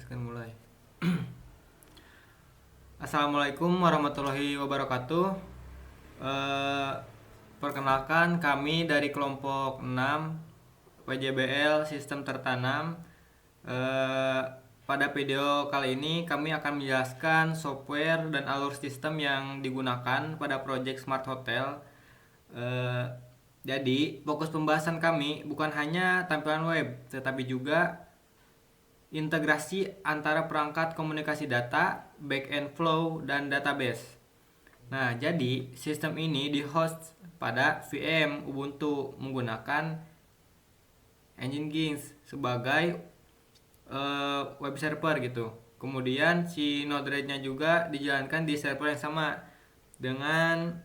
Akan mulai. Assalamualaikum warahmatullahi wabarakatuh. Eh, Perkenalkan kami dari kelompok 6 PJBL Sistem Tertanam. Eh, Pada video kali ini kami akan menjelaskan software dan alur sistem yang digunakan pada proyek Smart Hotel. Eh, jadi fokus pembahasan kami bukan hanya tampilan web, tetapi juga integrasi antara perangkat komunikasi data, backend flow, dan database. Nah, jadi sistem ini di-host pada VM Ubuntu menggunakan Nginx sebagai web server gitu. Kemudian si Node-RED-nya juga dijalankan di server yang sama dengan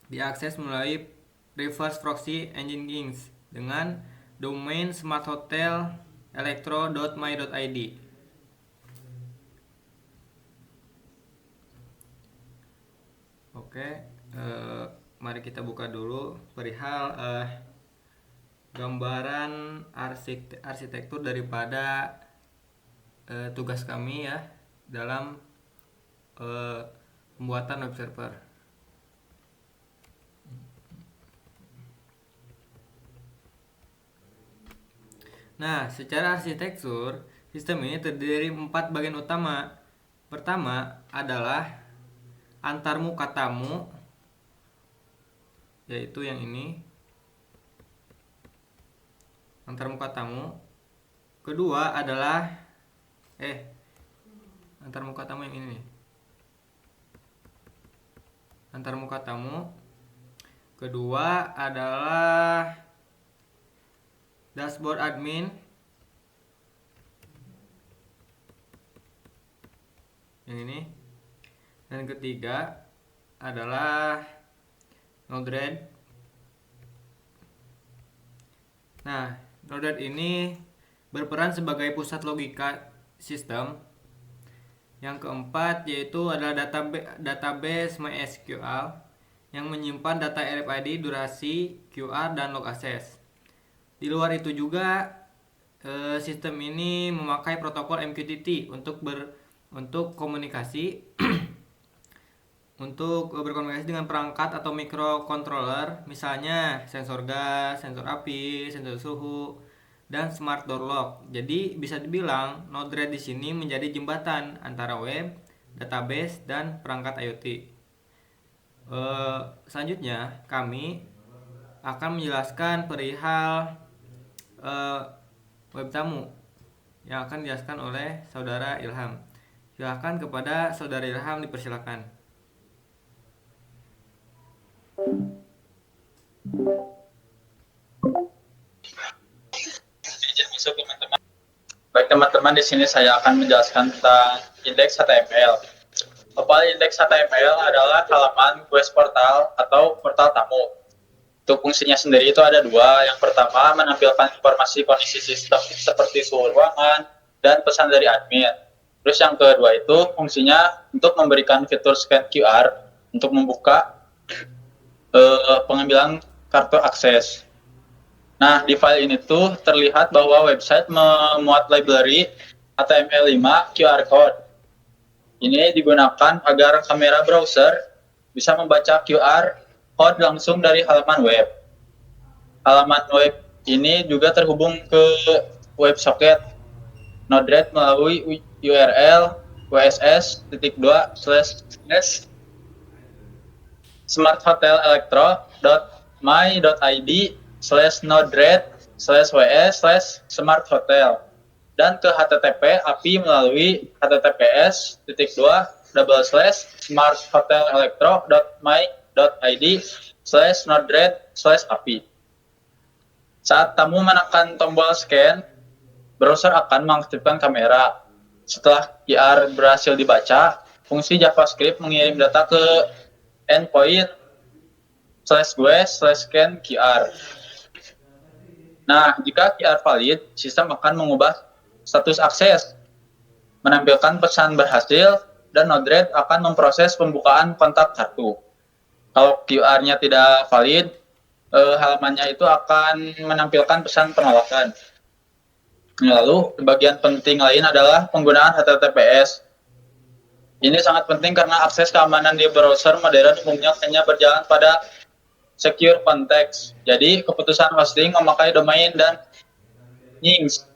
diakses melalui reverse proxy Nginx dengan domain smarthotel.electro.my.id. Oke, mari kita buka dulu perihal gambaran arsitektur daripada tugas kami ya dalam pembuatan web server. Nah, secara arsitektur, sistem ini terdiri dari 4 bagian utama. Pertama adalah antarmuka tamu, yaitu yang ini, antarmuka tamu. Kedua adalah antarmuka tamu yang ini nih. Antarmuka tamu. Kedua adalah dashboard admin. Yang ini. Dan ketiga adalah Node-RED. Nah, Node-RED ini berperan sebagai pusat logika sistem. Yang keempat yaitu adalah database MySQL yang menyimpan data RFID, durasi, QR, dan log access. Di luar itu juga sistem ini memakai protokol MQTT untuk komunikasi untuk berkomunikasi dengan perangkat atau microcontroller, misalnya sensor gas, sensor api, sensor suhu, dan smart door lock. Jadi bisa dibilang Node-RED di sini menjadi jembatan antara web, database, dan perangkat IoT. Selanjutnya kami akan menjelaskan perihal web tamu yang akan dijelaskan oleh Saudara Ilham. Silakan kepada Saudara Ilham, dipersilakan. Baik teman-teman, di sini saya akan menjelaskan tentang indeks HTML. Indeks HTML adalah halaman quest portal atau portal tamu. Untuk fungsinya sendiri itu ada dua. Yang pertama, menampilkan informasi kondisi sistem seperti suhu ruangan dan pesan dari admin. Terus yang kedua itu fungsinya untuk memberikan fitur scan QR untuk membuka pengambilan kartu akses. Nah, di file ini tuh terlihat bahwa website memuat library HTML5 QR code. Ini digunakan agar kamera browser bisa membaca QR code langsung dari halaman web. Halaman web ini juga terhubung ke WebSocket Node-RED melalui URL wss.smarthotel.my.id/node-red/ws/smarthotel dan ke HTTP API melalui https://smarthotel-electro.my.id/node-red/API. Saat tamu menekan tombol scan, browser akan mengaktifkan kamera. Setelah QR berhasil dibaca, fungsi JavaScript mengirim data ke endpoint /gue/scan QR. Nah, jika QR valid, sistem akan mengubah status akses, menampilkan pesan berhasil, dan Node-RED akan memproses pembukaan kontak kartu. Kalau QR-nya tidak valid, halamannya itu akan menampilkan pesan penolakan. Lalu, bagian penting lain adalah penggunaan HTTPS. Ini sangat penting karena akses keamanan di browser modern umumnya hanya berjalan pada secure context. Jadi, keputusan hosting memakai domain dan NINGS.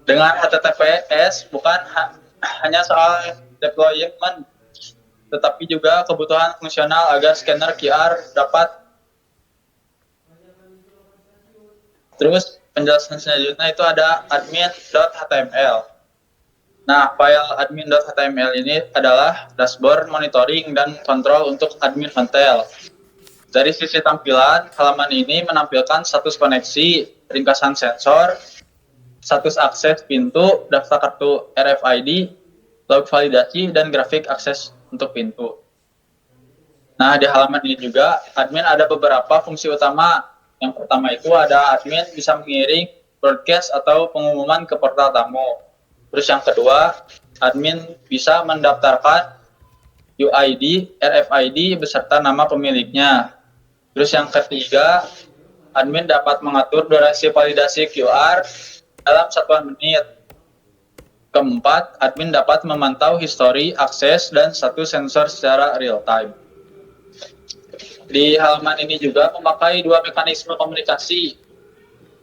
Dengan HTTPS bukan hanya soal deployment, tetapi juga kebutuhan fungsional agar scanner QR dapat. Terus penjelasan selanjutnya itu ada admin.html. Nah, file admin.html ini adalah dashboard monitoring dan kontrol untuk admin hotel. Dari sisi tampilan, halaman ini menampilkan status koneksi, ringkasan sensor, status akses pintu, daftar kartu RFID, log validasi, dan grafik akses untuk pintu. Nah, di halaman ini juga, admin ada beberapa fungsi utama. Yang pertama itu ada admin bisa mengirim broadcast atau pengumuman ke portal tamu. Terus yang kedua, admin bisa mendaftarkan UID, RFID, beserta nama pemiliknya. Terus yang ketiga, admin dapat mengatur durasi validasi QR dalam 1 menit. Keempat, admin dapat memantau histori, akses, dan status sensor secara real-time. Di halaman ini juga memakai dua mekanisme komunikasi.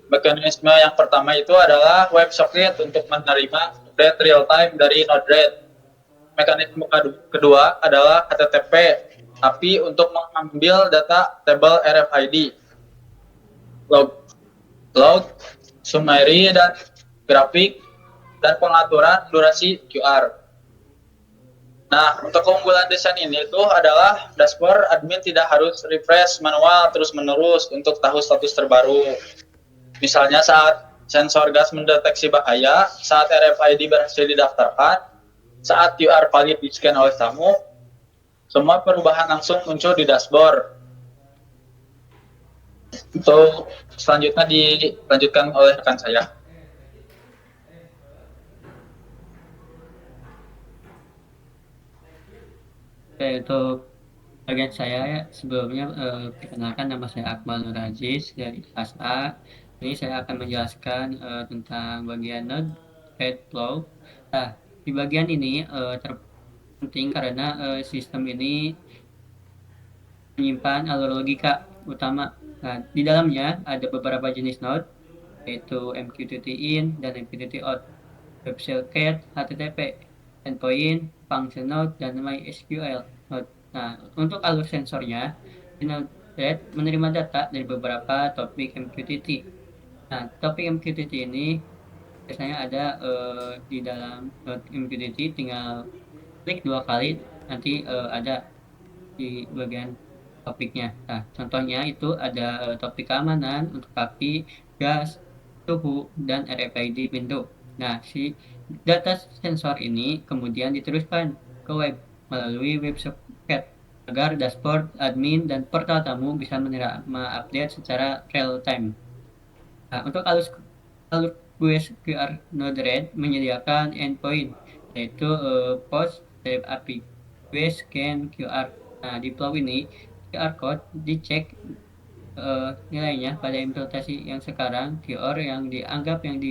Mekanisme yang pertama itu adalah WebSocket untuk menerima update real-time dari Node-RED. Mekanisme kedua adalah HTTP, API untuk mengambil data tabel RFID, log, summary, dan grafik, dan pengaturan durasi QR. Nah, untuk keunggulan desain ini itu adalah dashboard admin tidak harus refresh manual terus-menerus untuk tahu status terbaru. Misalnya saat sensor gas mendeteksi bahaya, saat RFID berhasil didaftarkan, saat QR valid di-scan oleh tamu, semua perubahan langsung muncul di dashboard. Untuk selanjutnya dilanjutkan oleh rekan saya. Oke, untuk bagian saya ya, sebelumnya perkenalkan, nama saya Akmal Nur Aziz dari kelas A. Ini saya akan menjelaskan tentang bagian node head flow. Nah, di bagian ini terpenting karena sistem ini menyimpan alur logika utama. Nah, di dalamnya ada beberapa jenis node, yaitu MQTT in dan MQTT out, web shell cat, HTTP, endpoint, function node, dan MySQL node. Nah, untuk alur sensornya, Node-RED menerima data dari beberapa topik MQTT. Nah, topik MQTT ini biasanya ada di dalam node MQTT, tinggal klik 2 kali, nanti ada di bagian topiknya. Nah, contohnya itu ada topik keamanan untuk api, gas, suhu, dan RFID pintu. Nah, si data sensor ini kemudian diteruskan ke web melalui WebSocket agar dashboard admin dan portal tamu bisa menerima update secara real time. Nah, untuk alur QR Node-RED menyediakan endpoint, yaitu post dari API scan QR. Nah, di flow ini QR code dicek nilainya pada implementasi yang sekarang. QR yang dianggap yang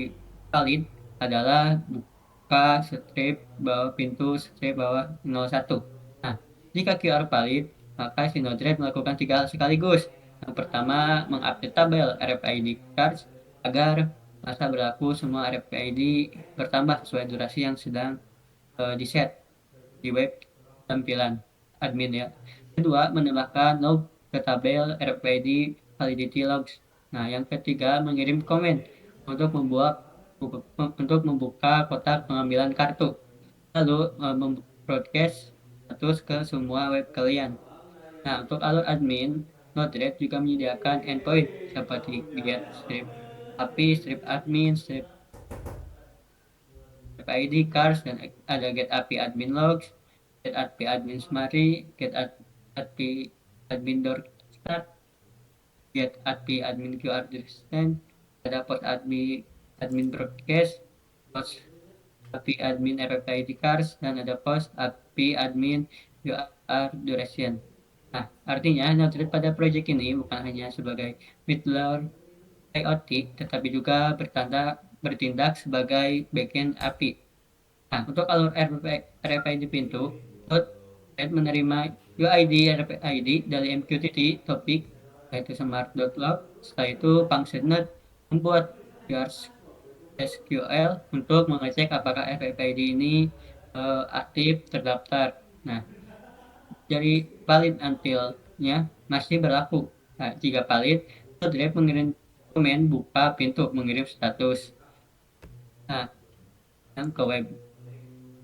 valid adalah buka strip bawah pintu strip bawah 01. Nah, jika QR valid, maka si Node-RED melakukan 3 hal sekaligus. Yang pertama, mengupdate tabel RFID cards agar masa berlaku semua RFID bertambah sesuai durasi yang sedang di-set di web tampilan admin ya. Kedua, menambahkan log ke tabel RFID validity logs. Nah, yang ketiga, mengirim komen untuk membuka kotak pengambilan kartu. Lalu broadcast status ke semua web kalian. Nah, untuk alur admin, Node-RED juga menyediakan endpoint seperti get strip API, strip admin, strip ID cards, dan ada get API admin logs, get API admin summary, get API admin door start, get API admin QR send, ada post admin broadcast, post API admin RFID cards, dan ada post API admin QR duration. Nah, artinya Node-RED pada proyek ini bukan hanya sebagai middleware IoT, tetapi juga bertanda bertindak sebagai backend API. Nah, untuk alur RFID pintu, Node menerima UID RFID dari MQTT topik, yaitu smart.log. Setelah itu, function Node membuat QR SQL untuk mengecek apakah RFID ini aktif terdaftar. Nah, dari valid until-nya masih berlaku. Nah, jika valid, Node mengirim dokumen buka pintu mengirim status. Nah, yang ke web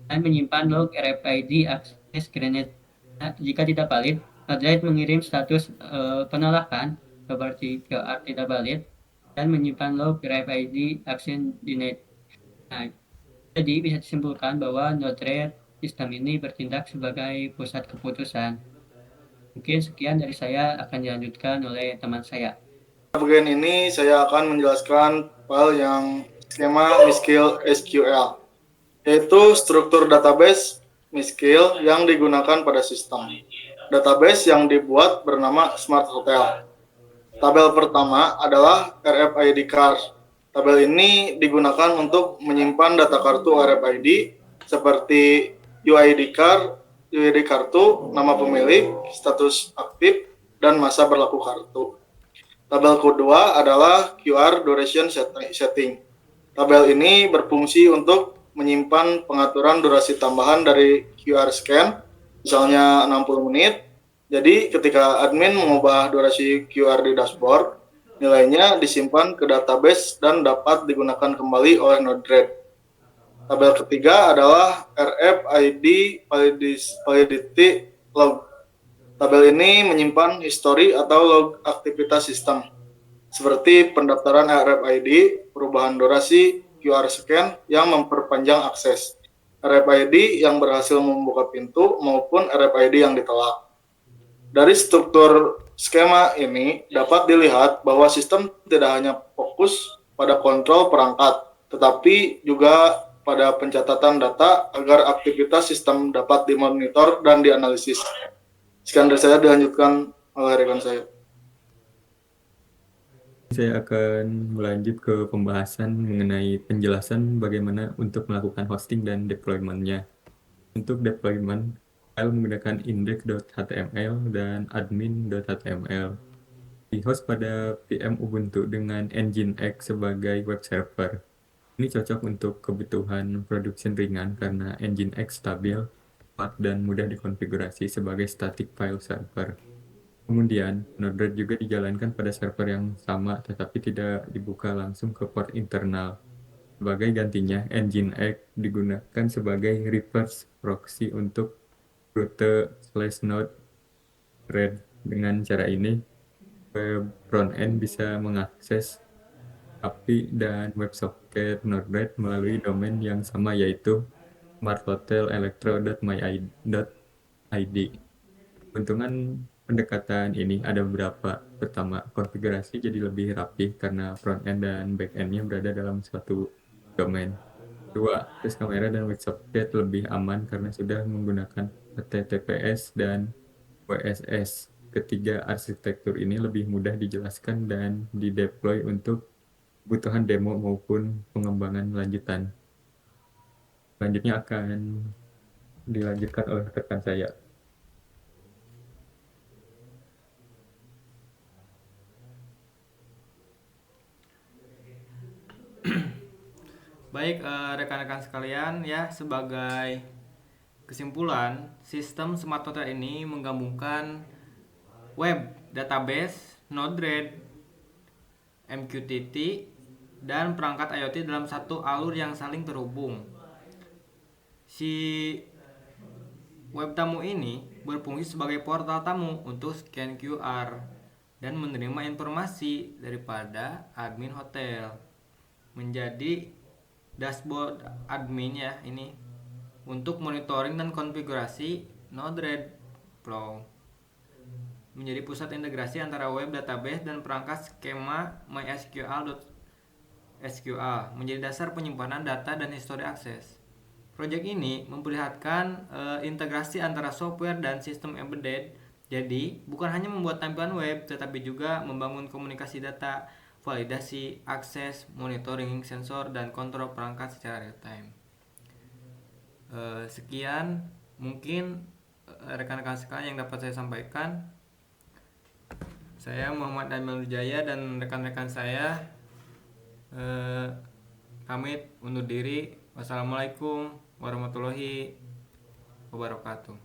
dan menyimpan log RFID access granted. Nah, jika tidak valid, Node mengirim status penolakan seperti QR tidak valid dan menyimpan log RFID action denied. Nah, jadi bisa disimpulkan bahwa Node-RED sistem ini bertindak sebagai pusat keputusan. Mungkin sekian dari saya, akan dilanjutkan oleh teman saya. Bagian ini saya akan menjelaskan file yang skema MySQL SQL, yaitu struktur database MySQL yang digunakan pada sistem. Database yang dibuat bernama Smart Hotel. Tabel pertama adalah RFID card. Tabel ini digunakan untuk menyimpan data kartu RFID seperti UID card, UID kartu, nama pemilik, status aktif, dan masa berlaku kartu. Tabel kedua adalah QR duration setting. Tabel ini berfungsi untuk menyimpan pengaturan durasi tambahan dari QR scan, misalnya 60 menit. Jadi ketika admin mengubah durasi QR di dashboard, nilainya disimpan ke database dan dapat digunakan kembali oleh Node-RED. Tabel ketiga adalah RFID validity log. Tabel ini menyimpan histori atau log aktivitas sistem, seperti pendaftaran RFID, perubahan durasi, QR scan yang memperpanjang akses, RFID yang berhasil membuka pintu, maupun RFID yang ditolak. Dari struktur skema ini dapat dilihat bahwa sistem tidak hanya fokus pada kontrol perangkat, tetapi juga pada pencatatan data agar aktivitas sistem dapat dimonitor dan dianalisis. Sekian dari saya, dilanjutkan oleh rekan saya. Saya akan melanjut ke pembahasan mengenai penjelasan bagaimana untuk melakukan hosting dan deployment-nya. Untuk deployment, file menggunakan index.html dan admin.html. Di-host pada VM Ubuntu dengan Nginx sebagai web server. Ini cocok untuk kebutuhan production ringan karena Nginx stabil, cepat, dan mudah dikonfigurasi sebagai static file server. Kemudian, Node-RED juga dijalankan pada server yang sama tetapi tidak dibuka langsung ke port internal. Sebagai gantinya, Nginx digunakan sebagai reverse proxy untuk rute /node-red. Dengan cara ini, web frontend bisa mengakses API dan WebSocket Node-RED melalui domain yang sama, yaitu smarthotelelectro.my.id. Keuntungan pendekatan ini ada beberapa. Pertama, konfigurasi jadi lebih rapi karena front-end dan back-end-nya berada dalam suatu domain. Kedua, akses kamera dan WebSocket lebih aman karena sudah menggunakan HTTPS dan WSS. Ketiga, arsitektur ini lebih mudah dijelaskan dan dideploy untuk kebutuhan demo maupun pengembangan lanjutan. Selanjutnya akan dilanjutkan oleh rekan saya. Baik, rekan-rekan sekalian, ya, sebagai kesimpulan, sistem Smart Hotel ini menggabungkan web, database, Node-RED, MQTT, dan perangkat IoT dalam satu alur yang saling terhubung. Si web tamu ini berfungsi sebagai portal tamu untuk scan QR dan menerima informasi daripada admin hotel. Menjadi dashboard admin, ya, ini untuk monitoring dan konfigurasi Node-RED Flow. Menjadi pusat integrasi antara web database dan perangkat skema MySQL. Menjadi dasar penyimpanan data dan histori akses. Proyek ini memperlihatkan integrasi antara software dan sistem embedded. Jadi, bukan hanya membuat tampilan web, tetapi juga membangun komunikasi data validasi, akses, monitoring sensor, dan kontrol perangkat secara real time. Sekian mungkin rekan-rekan sekalian yang dapat saya sampaikan. Saya Muhammad Amil Wijaya dan rekan-rekan saya pamit undur diri. Wassalamualaikum warahmatullahi wabarakatuh.